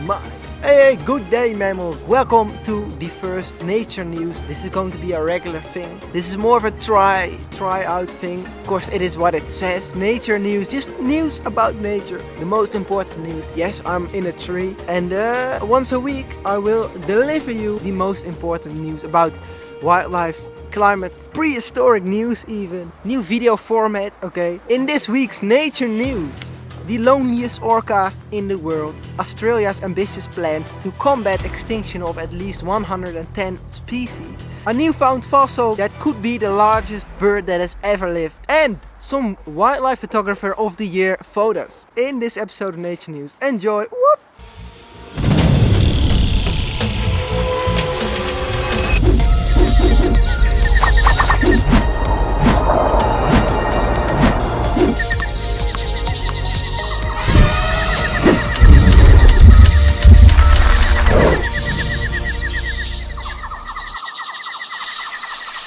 my. Hey, good day mammals. Welcome to the first nature news. This is going to be a regular thing. This is more of a try out thing. Of course it is what it says. Nature news, just news about nature. The most important news. Yes, I'm in a tree. And once a week I will deliver you the most important news about wildlife, climate, prehistoric news even. New video format, okay. In this week's nature news. The loneliest orca in the world. Australia's ambitious plan to combat extinction of at least 110 species. A newfound fossil that could be the largest bird that has ever lived. And some wildlife photographer of the year photos. In this episode of Nature News. Enjoy! Whoop.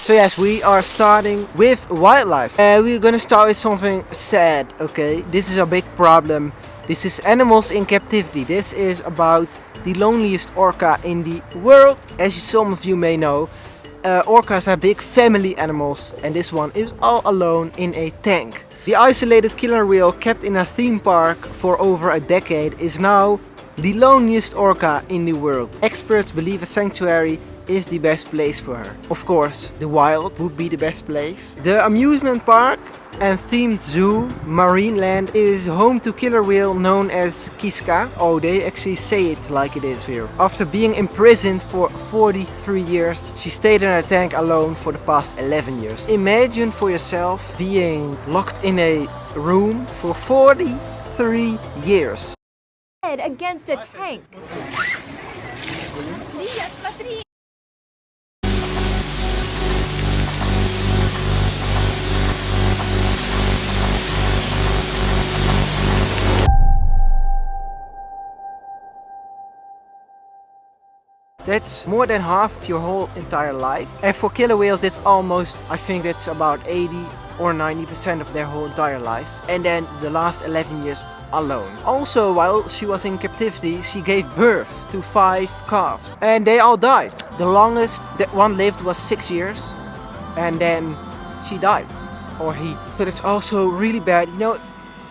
So yes, we are starting with wildlife. We're gonna start with something sad, okay? This is a big problem. This is animals in captivity. This is about the loneliest orca in the world. As some of you may know, orcas are big family animals, and this one is all alone in a tank. The isolated killer whale kept in a theme park for over a decade is now the loneliest orca in the world. Experts believe a sanctuary is the best place for her. Of course, the wild would be the best place. The amusement park and themed zoo, Marineland, is home to killer whale known as Kiska. Oh, they actually say it like it is here. After being imprisoned for 43 years, she stayed in a tank alone for the past 11 years. Imagine for yourself being locked in a room for 43 years. Against a tank. That's more than half your whole entire life. And for killer whales, that's almost, I think that's about 80 or 90% of their whole entire life. And then the last 11 years alone. Also, while she was in captivity, she gave birth to 5 calves. And they all died. The longest that one lived was 6 years. And then she died. Or he. But it's also really bad. You know,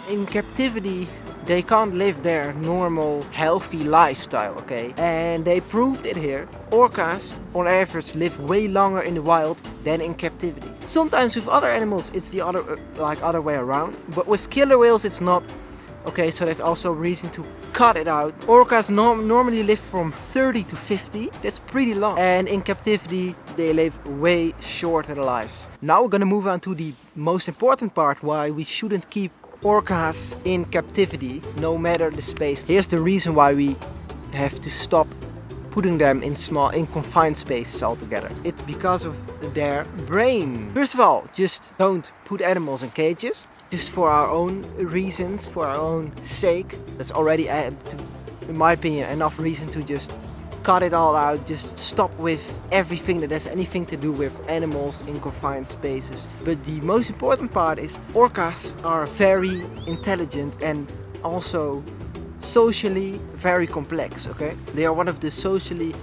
in captivity, they can't live their normal, healthy lifestyle, okay? And they proved it here. Orcas, on average, live way longer in the wild than in captivity. Sometimes with other animals, it's the other way around. But with killer whales, it's not. Okay, so there's also reason to cut it out. Orcas normally live from 30 to 50. That's pretty long. And in captivity, they live way shorter lives. Now we're gonna move on to the most important part, why we shouldn't keep orcas in captivity, no matter the space. Here's the reason why we have to stop putting them in confined spaces altogether. It's because of their brain. First of all, just don't put animals in cages. Just for our own reasons, for our own sake. That's already, in my opinion, enough reason to just cut it all out. Just stop with everything that has anything to do with animals in confined spaces. But the most important part is orcas are very intelligent and also socially very complex, okay? They are one of the socially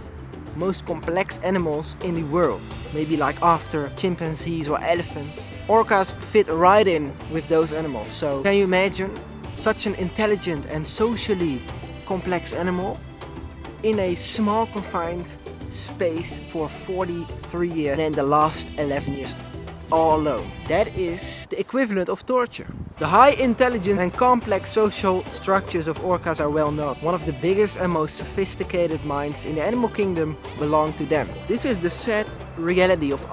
most complex animals in the world. Maybe like after chimpanzees or elephants. Orcas fit right in with those animals. So can you imagine such an intelligent and socially complex animal in a small confined space for 43 years and in the last 11 years all alone? That is the equivalent of torture. The high intelligence and complex social structures of orcas are well known. One of the biggest and most sophisticated minds in the animal kingdom belong to them. This is the sad reality of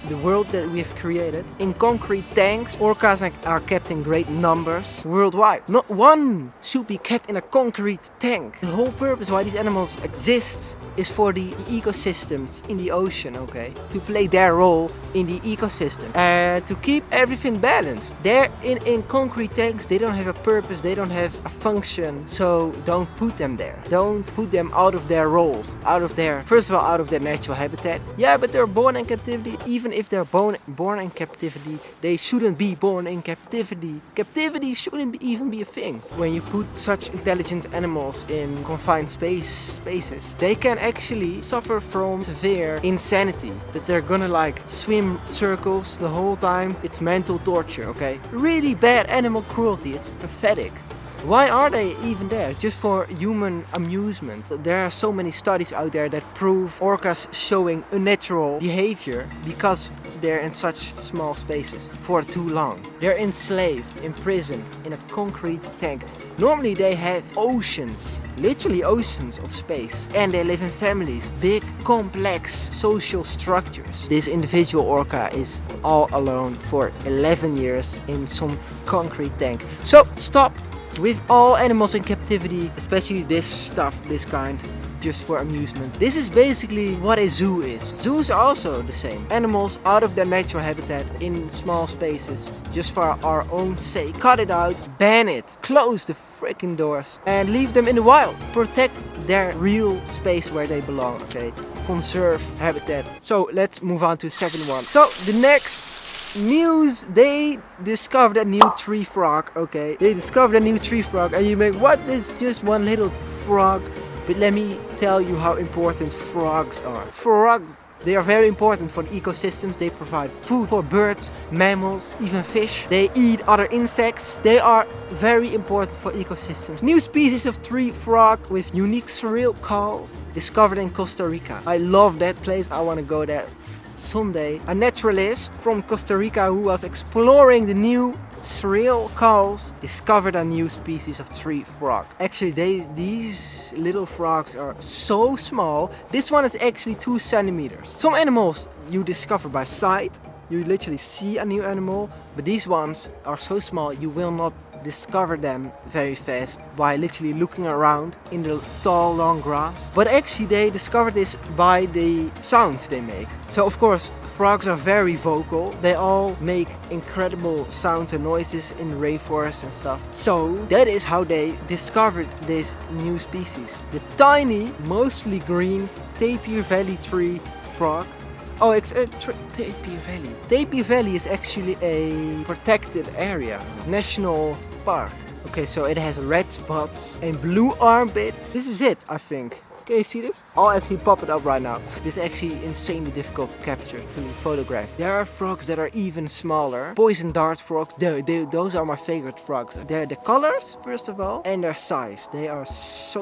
the world that we have created. In concrete tanks, orcas are kept in great numbers worldwide. Not one should be kept in a concrete tank. The whole purpose why these animals exist is for the ecosystems in the ocean, okay? To play their role in the ecosystem and to keep everything balanced. They're in concrete tanks, they don't have a purpose, they don't have a function, so don't put them there. Don't put them out of their role, first of all, out of their natural habitat. Yeah, but they're born in captivity, even if they're born in captivity, they shouldn't be born in captivity. Captivity shouldn't even be a thing. When you put such intelligent animals in confined spaces, they can actually suffer from severe insanity. That they're gonna like swim circles the whole time. It's mental torture, okay? Really bad animal cruelty. It's pathetic. Why are they even there? Just for human amusement. There are so many studies out there that prove orcas showing unnatural behavior because they're in such small spaces for too long. They're enslaved, imprisoned in a concrete tank. Normally they have oceans, literally oceans of space. And they live in families, big, complex social structures. This individual orca is all alone for 11 years in some concrete tank. So stop with all animals in captivity, especially this stuff, this kind, just for amusement. This is basically what a zoo is. Zoos are also the same. Animals out of their natural habitat in small spaces, just for our own sake. Cut it out, ban it, close the freaking doors and leave them in the wild. Protect their real space where they belong, okay? Conserve habitat. So let's move on to the second one. So the next news, they discovered a new tree frog, okay? They discovered a new tree frog and you make, what is just one little frog? But let me tell you how important frogs are. Frogs, they are very important for the ecosystems. They provide food for birds, mammals, even fish. They eat other insects. They are very important for ecosystems. New species of tree frog with unique shrill calls discovered in Costa Rica. I love that place. I want to go there someday. A naturalist from Costa Rica who was exploring the new shrill calls discovered a new species of tree frog. Actually, these little frogs are so small. This one is actually 2 centimeters. Some animals you discover by sight. You literally see a new animal, but these ones are so small you will not discover them very fast by literally looking around in the tall long grass. But actually they discovered this by the sounds they make. So of course frogs are very vocal. They all make incredible sounds and noises in the rainforest and stuff. So that is how they discovered this new species. The tiny, mostly green Tapir Valley tree frog. Oh, it's Tapir Valley. Tapir Valley is actually a protected area, national park. Okay, so it has red spots and blue armpits. This is it, I think. Can you see this? I'll actually pop it up right now. This is actually insanely difficult to capture, to photograph. There are frogs that are even smaller. Poison dart frogs, those are my favorite frogs. They're the colors, first of all, and their size. They are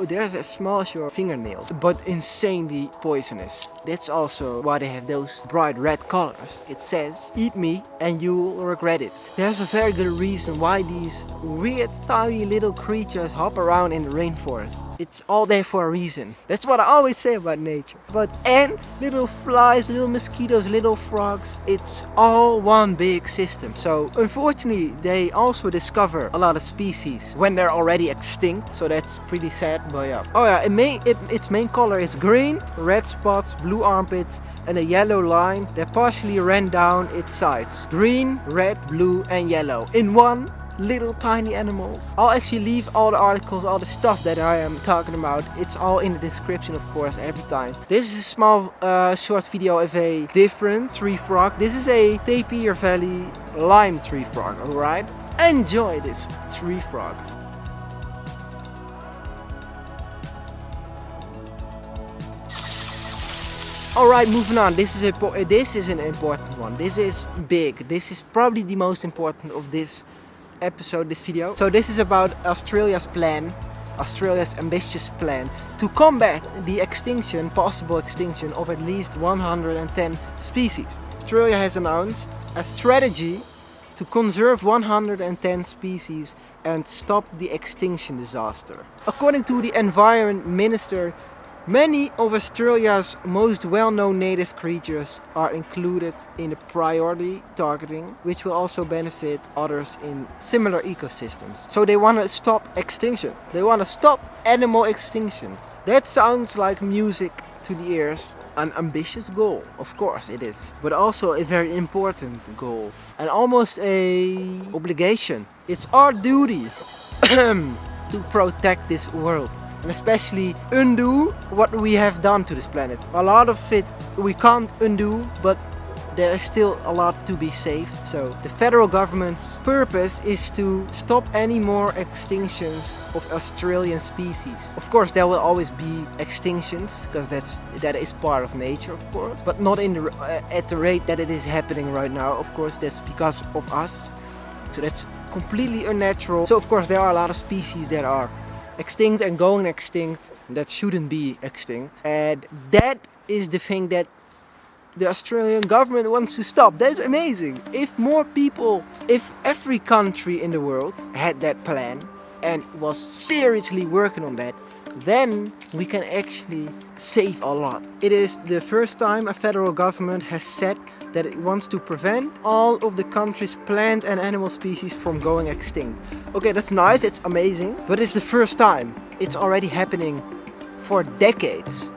they're as small as your fingernails, but insanely poisonous. That's also why they have those bright red colors. It says, eat me and you'll regret it. There's a very good reason why these weird tiny little creatures hop around in the rainforests. It's all there for a reason. That's what I always say about nature. But ants, little flies, little mosquitoes, little frogs, it's all one big system. So unfortunately they also discover a lot of species when they're already extinct. So that's pretty sad, but yeah. Oh yeah, its main color is green, red spots, blue armpits and a yellow line that partially ran down its sides. Green, red, blue and yellow in one little tiny animal. I'll actually leave all the articles, all the stuff that I am talking about. It's all in the description, of course, every time. This is a small short video of a different tree frog. This is a Tapir Valley lime tree frog, alright? Enjoy this tree frog. Alright, moving on. This is an important one. This is big. This is probably the most important of this episode, this video. So this is about Australia's ambitious plan to combat the possible extinction of at least 110 species. Australia has announced a strategy to conserve 110 species and stop the extinction disaster. According to the Environment Minister, many of Australia's most well-known native creatures are included in the priority targeting, which will also benefit others in similar ecosystems. So they want to stop extinction. They want to stop animal extinction. That sounds like music to the ears. An ambitious goal, of course it is, but also a very important goal and almost an obligation. It's our duty to protect this world. and especially undo what we have done to this planet. A lot of it we can't undo, but there is still a lot to be saved. So the federal government's purpose is to stop any more extinctions of Australian species. Of course there will always be extinctions, because that is part of nature, of course, but not in the at the rate that it is happening right now. Of course that's because of us, so that's completely unnatural. So of course there are a lot of species that are extinct and going extinct that shouldn't be extinct, and that is the thing that the Australian government wants to stop. That's amazing. If more people, if every country in the world had that plan and was seriously working on that, then we can actually save a lot. It is the first time a federal government has said that it wants to prevent all of the country's plant and animal species from going extinct. Okay, that's nice, it's amazing, but it's the first time. It's already happening for decades.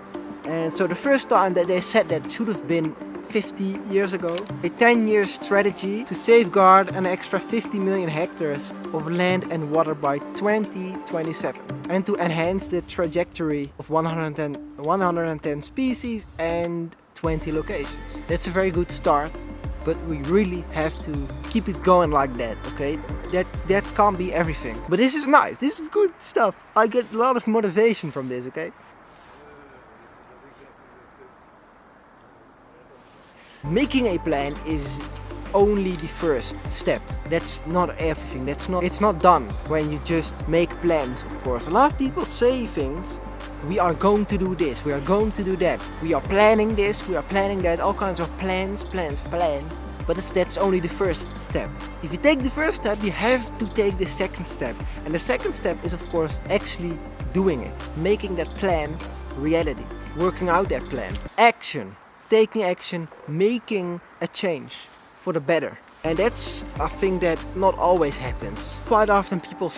And so the first time that they said that should have been 50 years ago. A 10-year strategy to safeguard an extra 50 million hectares of land and water by 2027. And to enhance the trajectory of 110 species and 20 locations. That's a very good start, but we really have to keep it going like that, okay? That can't be everything. But this is nice, this is good stuff. I get a lot of motivation from this, okay? Making a plan is only the first step. That's not everything. It's not done when you just make plans, of course. A lot of people say things. We are going to do this, we are going to do that. We are planning this, we are planning that. All kinds of plans. But that's only the first step. If you take the first step, you have to take the second step. And the second step is, of course, actually doing it. Making that plan reality. Working out that plan. Action. Taking action, making a change for the better. And that's a thing that not always happens. Quite often people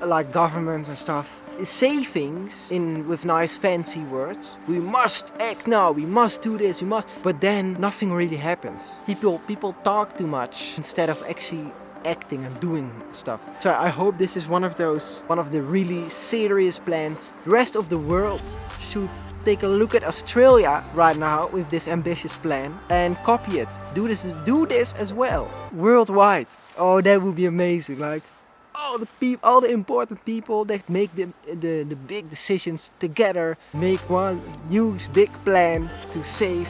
like governments and stuff say things with nice fancy words. We must act now, we must do this, we must. But then nothing really happens. People talk too much instead of actually acting and doing stuff. So I hope this is one of the really serious plans. The rest of the world should take a look at Australia right now with this ambitious plan and copy it. Do this as well worldwide. Oh, that would be amazing. Like all the important people that make the big decisions together make one huge big plan to save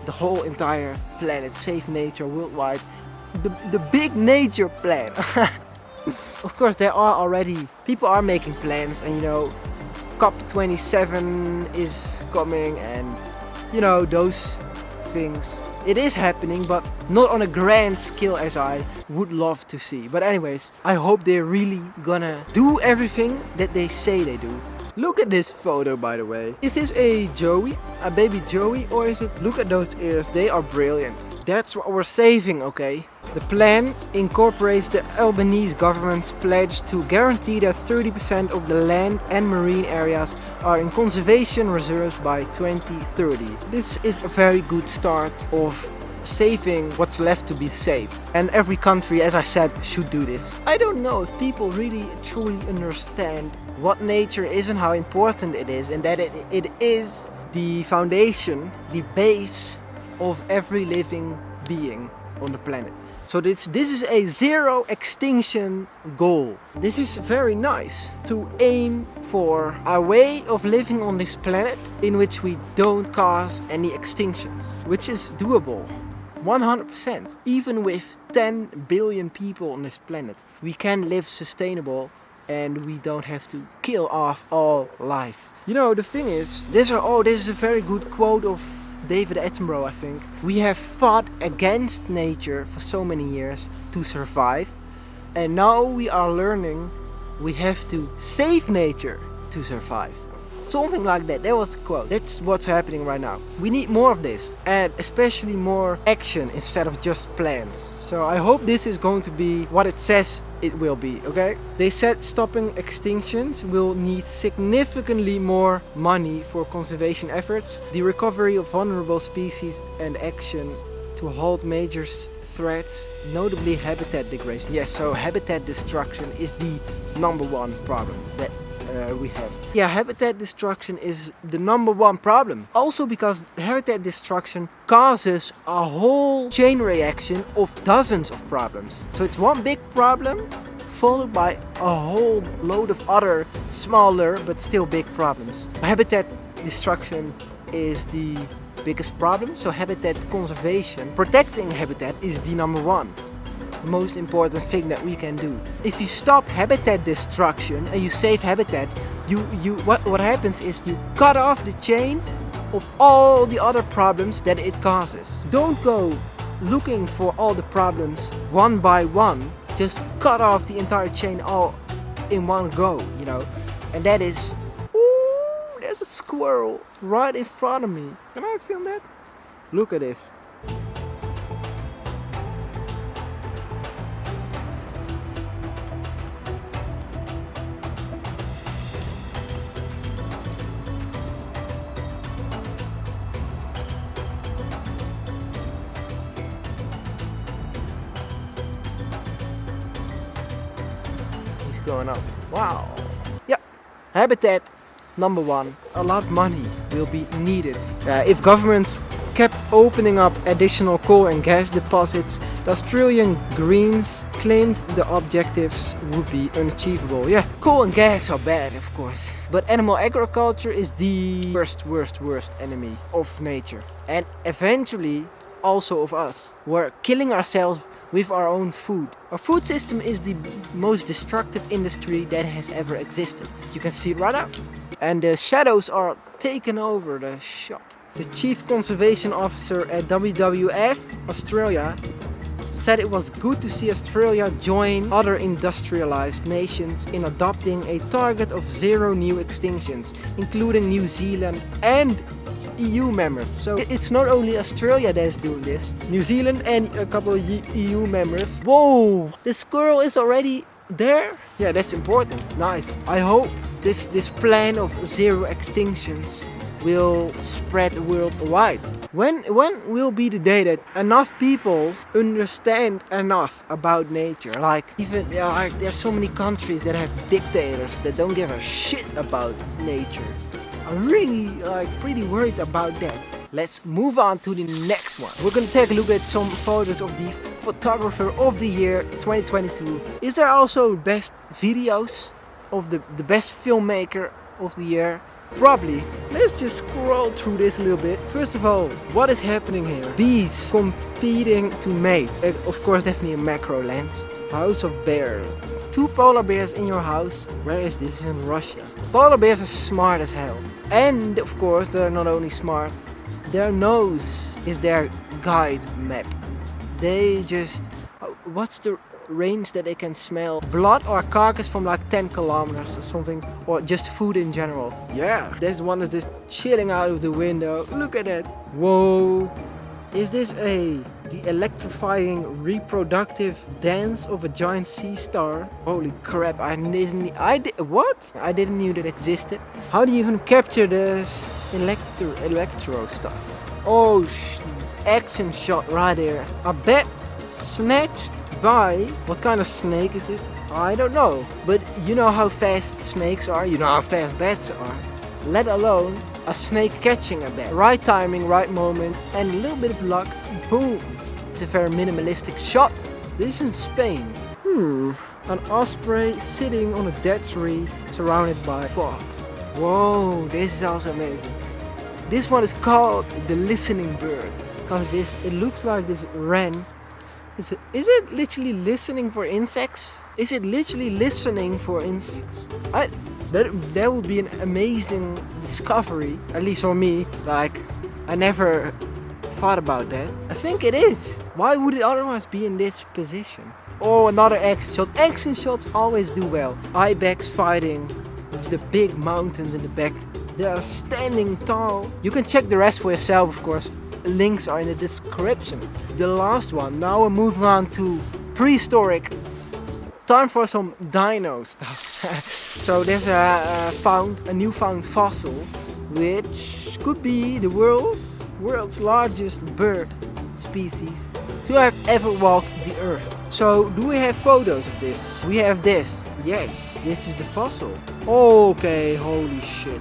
the whole entire planet, save nature worldwide. The big nature plan. Of course, people are making plans, and you know, COP27 is coming, and you know, those things. It is happening, but not on a grand scale as I would love to see. But anyways, I hope they're really gonna do everything that they say they do. Look at this photo, by the way. Is this a Joey? A baby Joey? Or is it... Look at those ears, they are brilliant. That's what we're saving, okay? The plan incorporates the Albanese government's pledge to guarantee that 30% of the land and marine areas are in conservation reserves by 2030. This is a very good start of saving what's left to be saved. And every country, as I said, should do this. I don't know if people really truly understand what nature is and how important it is, and that it is the foundation, the base of every living being on the planet. So this is a zero extinction goal. This is very nice to aim for a way of living on this planet in which we don't cause any extinctions, which is doable 100%. Even with 10 billion people on this planet, we can live sustainable and we don't have to kill off all life. You know, the thing is, this is a very good quote of David Attenborough, I think. We have fought against nature for so many years to survive, and now we are learning we have to save nature to survive. Something like that. That was the quote. That's what's happening right now. We need more of this, and especially more action instead of just plans. So I hope this is going to be what it says it will be, okay? They said stopping extinctions will need significantly more money for conservation efforts, the recovery of vulnerable species, and action to halt major threats, notably habitat degradation. Yes, so habitat destruction is the #1 problem that we have. Yeah, habitat destruction is the #1 problem. Also because habitat destruction causes a whole chain reaction of dozens of problems. So it's one big problem followed by a whole load of other smaller but still big problems. Habitat destruction is the biggest problem, so habitat conservation, protecting habitat is the #1. Most important thing that we can do. If you stop habitat destruction and you save habitat, what happens is you cut off the chain of all the other problems that it causes. Don't go looking for all the problems one by one. Just cut off the entire chain all in one go, you know. And that is... Ooh, there's a squirrel right in front of me. Can I film that? Look at this. Going up. Wow. Yeah. Habitat #1. A lot of money will be needed. If governments kept opening up additional coal and gas deposits, the Australian Greens claimed the objectives would be unachievable. Yeah, coal and gas are bad, of course. But animal agriculture is the worst enemy of nature. And eventually also of us. We're killing ourselves with our own food. Our food system is the most destructive industry that has ever existed. You can see it right now. And the shadows are taking over the shot. The Chief Conservation Officer at WWF Australia said it was good to see Australia join other industrialized nations in adopting a target of 0 new extinctions, including New Zealand and EU members. So it's not only Australia that is doing this, New Zealand and a couple of EU members. Whoa, the squirrel is already there? Yeah, that's important. Nice. I hope this plan of 0 extinctions will spread worldwide. When will be the day that enough people understand enough about nature? Like even like there's so many countries that have dictators that don't give a shit about nature. I'm really pretty worried about that. Let's move on to the next one. We're gonna take a look at some photos of the photographer of the year 2022. Is there also best videos of the best filmmaker of the year? Probably. Let's just scroll through this a little bit. First of all, what is happening here? Bees competing to mate. Of course, definitely a macro lens. House of bears. 2 polar bears in your house. Where is this? This is in Russia. Polar bears are smart as hell. And of course, they're not only smart, their nose is their guide map. They just... what's the range that they can smell? Blood or carcass from like 10 kilometers or something. Or just food in general. Yeah, this one is just chilling out of the window. Look at that. Whoa. Is this the electrifying reproductive dance of a giant sea star? Holy crap, I didn't knew that existed. How do you even capture this electro stuff? Oh, action shot right there. A bat snatched by, what kind of snake is it? I don't know. But you know how fast snakes are, you know how fast bats are. Let alone a snake catching a bat. Right timing, right moment, and a little bit of luck, boom. It's a very minimalistic shot. This is in Spain. An osprey sitting on a dead tree surrounded by fog. Whoa, this is also amazing. This one is called the listening bird. Because it looks like this wren. Is it literally listening for insects? Is it literally listening for insects? That would be an amazing discovery, at least for me. Like, I never thought about that. I think it is. Why would it otherwise be in this position? Oh, another action shot. Action shots always do well. Ibex fighting with the big mountains in the back. They are standing tall. You can check the rest for yourself, of course. Links are in the description. The last one. Now we're moving on to prehistoric. Time for some dino stuff. So there's a newfound fossil, which could be the world's largest bird species to have ever walked the earth. So, do we have photos of this? We have this. Yes, this is the fossil. Okay, holy shit.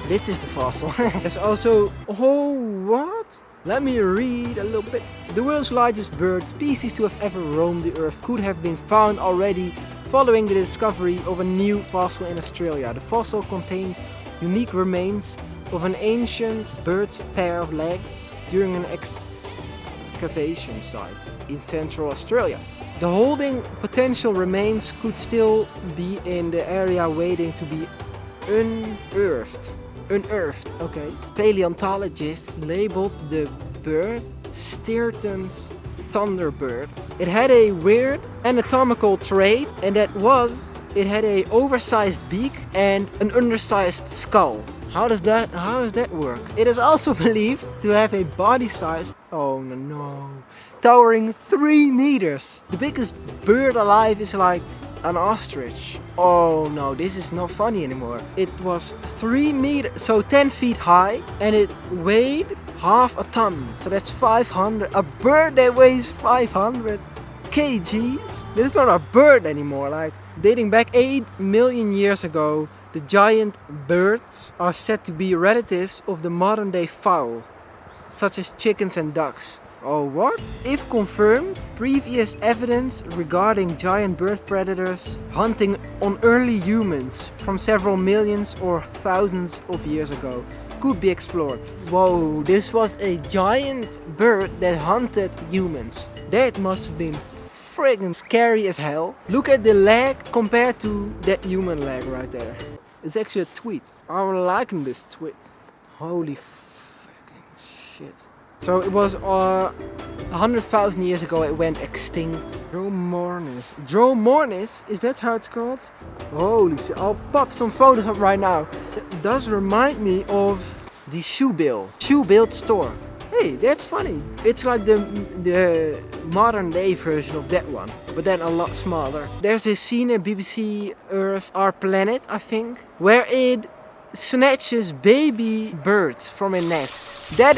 This is the fossil. There's also... Oh, what? Let me read a little bit. The world's largest bird species to have ever roamed the earth could have been found already following the discovery of a new fossil in Australia. The fossil contains unique remains of an ancient bird's pair of legs during an excavation site in Central Australia. The holding potential remains could still be in the area waiting to be unearthed. Okay. Paleontologists labeled the bird Stirton's thunderbird. It had a weird anatomical trait, and that was it had a oversized beak and an undersized skull. How does that work? It is also believed to have a body size, oh no, towering 3 meters. The biggest bird alive is like an ostrich. Oh no, this is not funny anymore. It was 3 meters, so 10 feet high, and it weighed half a ton. So that's 500. A bird that weighs 500 kgs. This is not a bird anymore. Like, dating back 8 million years ago, the giant birds are said to be relatives of the modern day fowl, such as chickens and ducks. Oh, what? If confirmed, previous evidence regarding giant bird predators hunting on early humans from several millions or thousands of years ago could be explored. Whoa, this was a giant bird that hunted humans. That must have been friggin' scary as hell. Look at the leg compared to that human leg right there. It's actually a tweet. I'm liking this tweet. Holy fucking shit. So it was 100,000 years ago it went extinct. Dromornis. Dromornis? Is that how it's called? Holy shit. I'll pop some photos up right now. It does remind me of the shoe-built store. Hey, that's funny. It's like the modern day version of that one, but then a lot smaller. There's a scene in BBC Earth, Our Planet, I think, where it snatches baby birds from a nest. That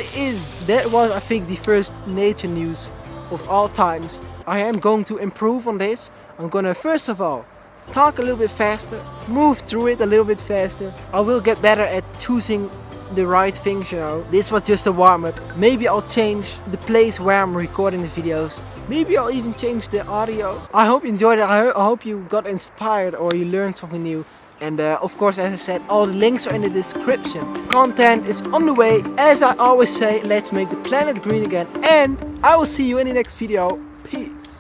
was, I think, the first nature news of all times. I am going to improve on this. I'm gonna first of all talk a little bit faster, move through it a little bit faster. I will get better at choosing the right things, you know. This was just a warm-up. Maybe I'll change the place where I'm recording the videos. Maybe I'll even change the audio. I hope you enjoyed it. I hope you got inspired or you learned something new. And of course, as I said, all the links are in the description. Content is on the way. As I always say, let's make the planet green again. And I will see you in the next video. Peace.